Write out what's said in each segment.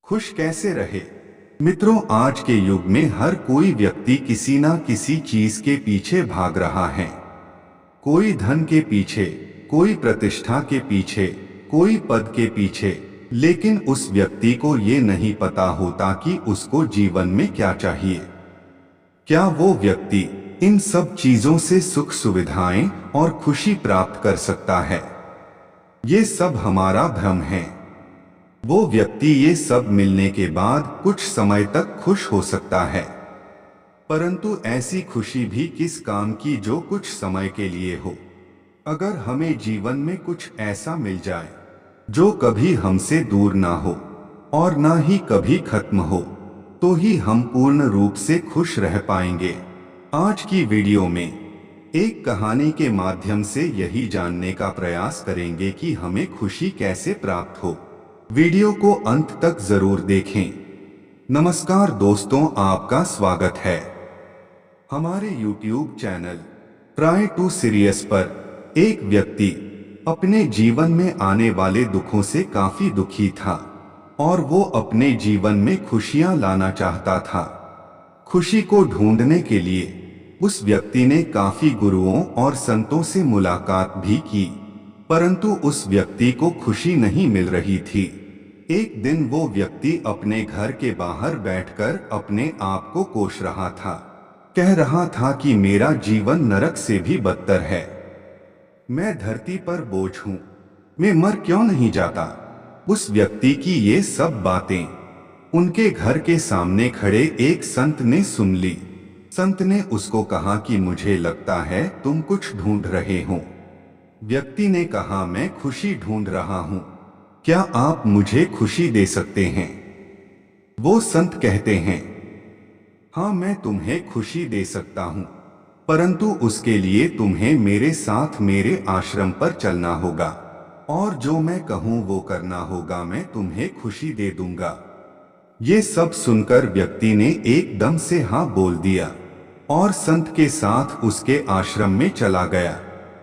खुश कैसे रहे। मित्रों, आज के युग में हर कोई व्यक्ति किसी ना किसी चीज के पीछे भाग रहा है। कोई धन के पीछे, कोई प्रतिष्ठा के पीछे, कोई पद के पीछे, लेकिन उस व्यक्ति को ये नहीं पता होता कि उसको जीवन में क्या चाहिए। क्या वो व्यक्ति इन सब चीजों से सुख सुविधाएं और खुशी प्राप्त कर सकता है? ये सब हमारा भ्रम है। वो व्यक्ति ये सब मिलने के बाद कुछ समय तक खुश हो सकता है, परंतु ऐसी खुशी भी किस काम की जो कुछ समय के लिए हो। अगर हमें जीवन में कुछ ऐसा मिल जाए जो कभी हमसे दूर ना हो और ना ही कभी खत्म हो, तो ही हम पूर्ण रूप से खुश रह पाएंगे। आज की वीडियो में एक कहानी के माध्यम से यही जानने का प्रयास करेंगे कि हमें खुशी कैसे प्राप्त हो। वीडियो को अंत तक जरूर देखें। नमस्कार दोस्तों, आपका स्वागत है हमारे YouTube channel try to serious पर। एक व्यक्ति अपने जीवन में आने वाले दुखों से काफी दुखी था और वो अपने जीवन में खुशियां लाना चाहता था। खुशी को ढूंढने के लिए उस व्यक्ति ने काफी गुरुओं और संतों से मुलाकात भी की, परंतु उस व्यक्ति को खुशी नहीं मिल रही थी। एक दिन वो व्यक्ति अपने घर के बाहर बैठकर अपने आप को कोस रहा था। कह रहा था कि मेरा जीवन नरक से भी बदतर है। मैं धरती पर बोझ हूं, मैं मर क्यों नहीं जाता। उस व्यक्ति की ये सब बातें उनके घर के सामने खड़े एक संत ने सुन ली। संत ने उसको कहा कि मुझे लगता है तुम कुछ ढूंढ रहे हो। व्यक्ति ने कहा, मैं खुशी ढूंढ रहा हूं, क्या आप मुझे खुशी दे सकते हैं? वो संत कहते हैं, हाँ, मैं तुम्हें खुशी दे सकता हूं, परंतु उसके लिए तुम्हें मेरे साथ मेरे आश्रम पर चलना होगा और जो मैं कहूं वो करना होगा। मैं तुम्हें खुशी दे दूंगा। ये सब सुनकर व्यक्ति ने एकदम से हाँ बोल दिया और संत के साथ उसके आश्रम में चला गया।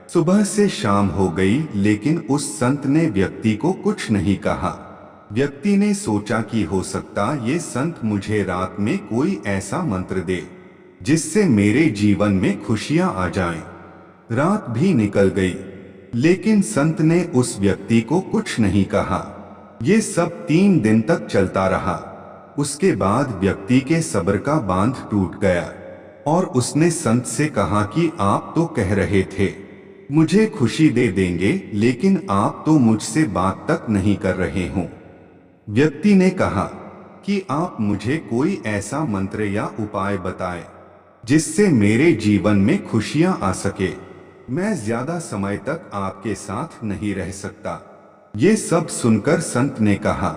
सुबह से शाम हो गई, लेकिन उस संत ने व्यक्ति को कुछ नहीं कहा। व्यक्ति ने सोचा कि हो सकता ये संत मुझे रात में कोई ऐसा मंत्र दे जिससे मेरे जीवन में खुशियां आ जाएं। रात भी निकल गई, लेकिन संत ने उस व्यक्ति को कुछ नहीं कहा। ये सब 3 दिन तक चलता रहा। उसके बाद व्यक्ति के सब्र का बांध टूट गया और उसने संत से कहा कि आप तो कह रहे थे मुझे खुशी दे देंगे, लेकिन आप तो मुझसे बात तक नहीं कर रहे हो। व्यक्ति ने कहा कि आप मुझे कोई ऐसा मंत्र या उपाय बताएं जिससे मेरे जीवन में खुशियां आ सके। मैं ज्यादा समय तक आपके साथ नहीं रह सकता। ये सब सुनकर संत ने कहा,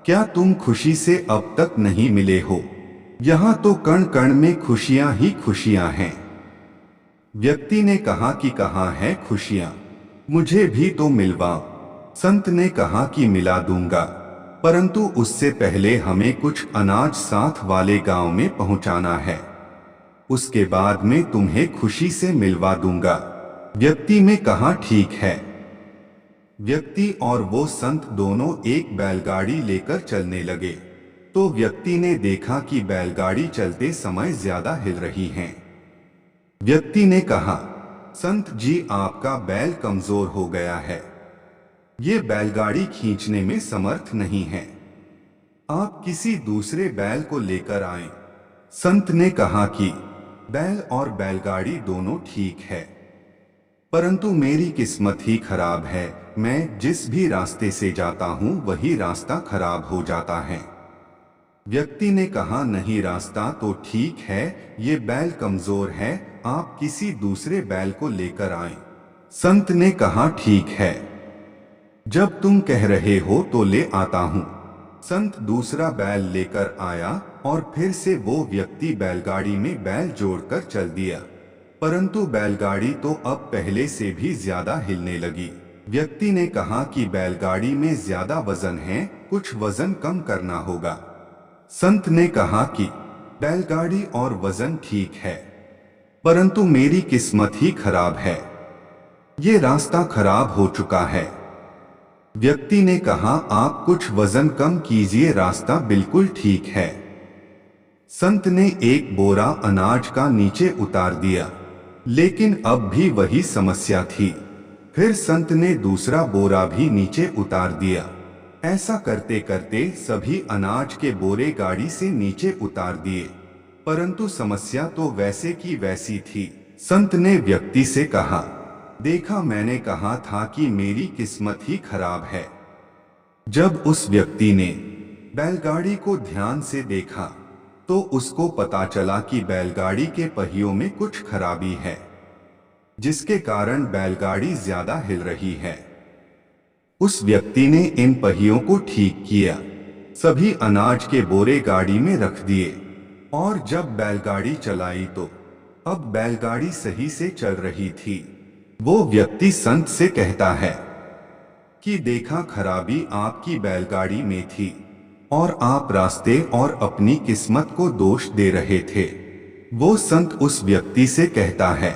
क्या तुम खुशी से अब तक नहीं मिले हो? यहाँ तो कण कण में खुशियां ही खुशियां हैं। व्यक्ति ने कहा कि कहाँ है खुशियां, मुझे भी तो मिलवाओ। संत ने कहा कि मिला दूंगा, परंतु उससे पहले हमें कुछ अनाज साथ वाले गांव में पहुंचाना है। उसके बाद मैं तुम्हें खुशी से मिलवा दूंगा। व्यक्ति ने कहा, ठीक है। व्यक्ति और वो संत दोनों एक बैलगाड़ी लेकर चलने लगे। तो व्यक्ति ने देखा कि बैलगाड़ी चलते समय ज्यादा हिल रही है। व्यक्ति ने कहा, संत जी, आपका बैल कमजोर हो गया है, ये बैलगाड़ी खींचने में समर्थ नहीं है, आप किसी दूसरे बैल को लेकर आएं। संत ने कहा कि बैल और बैलगाड़ी दोनों ठीक है, परंतु मेरी किस्मत ही खराब है। मैं जिस भी रास्ते से जाता हूं वही रास्ता खराब हो जाता है। व्यक्ति ने कहा, नहीं, रास्ता तो ठीक है, ये बैल कमजोर है, आप किसी दूसरे बैल को लेकर आएं। संत ने कहा, ठीक है, जब तुम कह रहे हो तो ले आता हूं। संत दूसरा बैल लेकर आया और फिर से वो व्यक्ति बैलगाड़ी में बैल जोड़कर चल दिया, परंतु बैलगाड़ी तो अब पहले से भी ज्यादा हिलने लगी। व्यक्ति ने कहा कि बैलगाड़ी में ज्यादा वजन है, कुछ वजन कम करना होगा। संत ने कहा कि बैलगाड़ी और वजन ठीक है, परंतु मेरी किस्मत ही खराब है, ये रास्ता खराब हो चुका है। व्यक्ति ने कहा, आप कुछ वजन कम कीजिए, रास्ता बिल्कुल ठीक है। संत ने एक बोरा अनाज का नीचे उतार दिया, लेकिन अब भी वही समस्या थी। फिर संत ने दूसरा बोरा भी नीचे उतार दिया। ऐसा करते करते सभी अनाज के बोरे गाड़ी से नीचे उतार दिए, परंतु समस्या तो वैसे की वैसी थी। संत ने व्यक्ति से कहा, देखा, मैंने कहा था कि मेरी किस्मत ही खराब है। जब उस व्यक्ति ने बैलगाड़ी को ध्यान से देखा तो उसको पता चला कि बैलगाड़ी के पहियों में कुछ खराबी है, जिसके कारण बैलगाड़ी ज्यादा हिल रही है। उस व्यक्ति ने इन पहियों को ठीक किया, सभी अनाज के बोरे गाड़ी में रख दिए और जब बैलगाड़ी चलाई तो अब बैलगाड़ी सही से चल रही थी। वो व्यक्ति संत से कहता है कि देखा, खराबी आपकी बैलगाड़ी में थी और आप रास्ते और अपनी किस्मत को दोष दे रहे थे। वो संत उस व्यक्ति से कहता है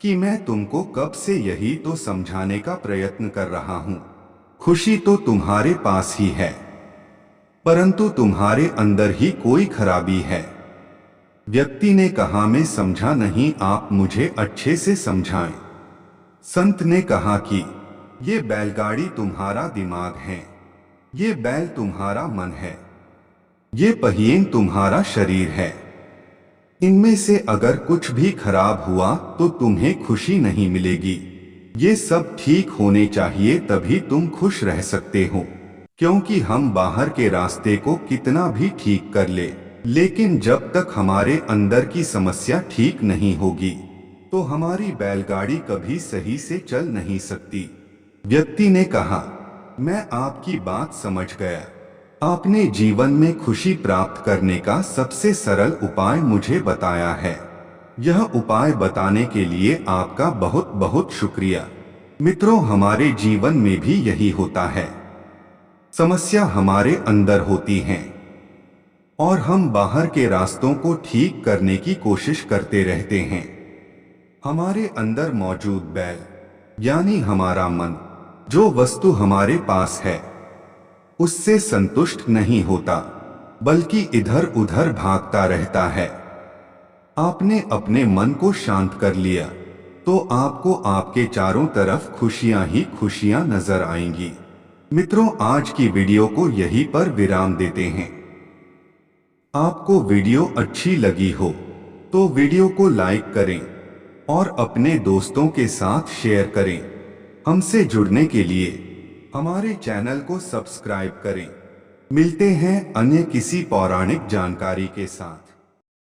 कि मैं तुमको कब से यही तो समझाने का प्रयत्न कर रहा हूं, खुशी तो तुम्हारे पास ही है, परंतु तुम्हारे अंदर ही कोई खराबी है। व्यक्ति ने कहा, मैं समझा नहीं, आप मुझे अच्छे से समझाएं। संत ने कहा कि ये बैलगाड़ी तुम्हारा दिमाग है, ये बैल तुम्हारा मन है, ये पहिए तुम्हारा शरीर है। इनमें से अगर कुछ भी खराब हुआ तो तुम्हें खुशी नहीं मिलेगी। ये सब ठीक होने चाहिए, तभी तुम खुश रह सकते हो। क्योंकि हम बाहर के रास्ते को कितना भी ठीक कर ले, लेकिन जब तक हमारे अंदर की समस्या ठीक नहीं होगी तो हमारी बैलगाड़ी कभी सही से चल नहीं सकती। व्यक्ति ने कहा, मैं आपकी बात समझ गया। आपने जीवन में खुशी प्राप्त करने का सबसे सरल उपाय मुझे बताया है। यह उपाय बताने के लिए आपका बहुत बहुत शुक्रिया। मित्रों, हमारे जीवन में भी यही होता है। समस्या हमारे अंदर होती हैं और हम बाहर के रास्तों को ठीक करने की कोशिश करते रहते हैं। हमारे अंदर मौजूद बैल यानी हमारा मन, जो वस्तु हमारे पास है, उससे संतुष्ट नहीं होता, बल्कि इधर उधर भागता रहता है। आपने अपने मन को शांत कर लिया तो आपको आपके चारों तरफ खुशियां ही खुशियां नजर आएंगी। मित्रों, आज की वीडियो को यहीं पर विराम देते हैं। आपको वीडियो अच्छी लगी हो तो वीडियो को लाइक करें और अपने दोस्तों के साथ शेयर करें। हमसे जुड़ने के लिए हमारे चैनल को सब्सक्राइब करें। मिलते हैं अन्य किसी पौराणिक जानकारी के साथ।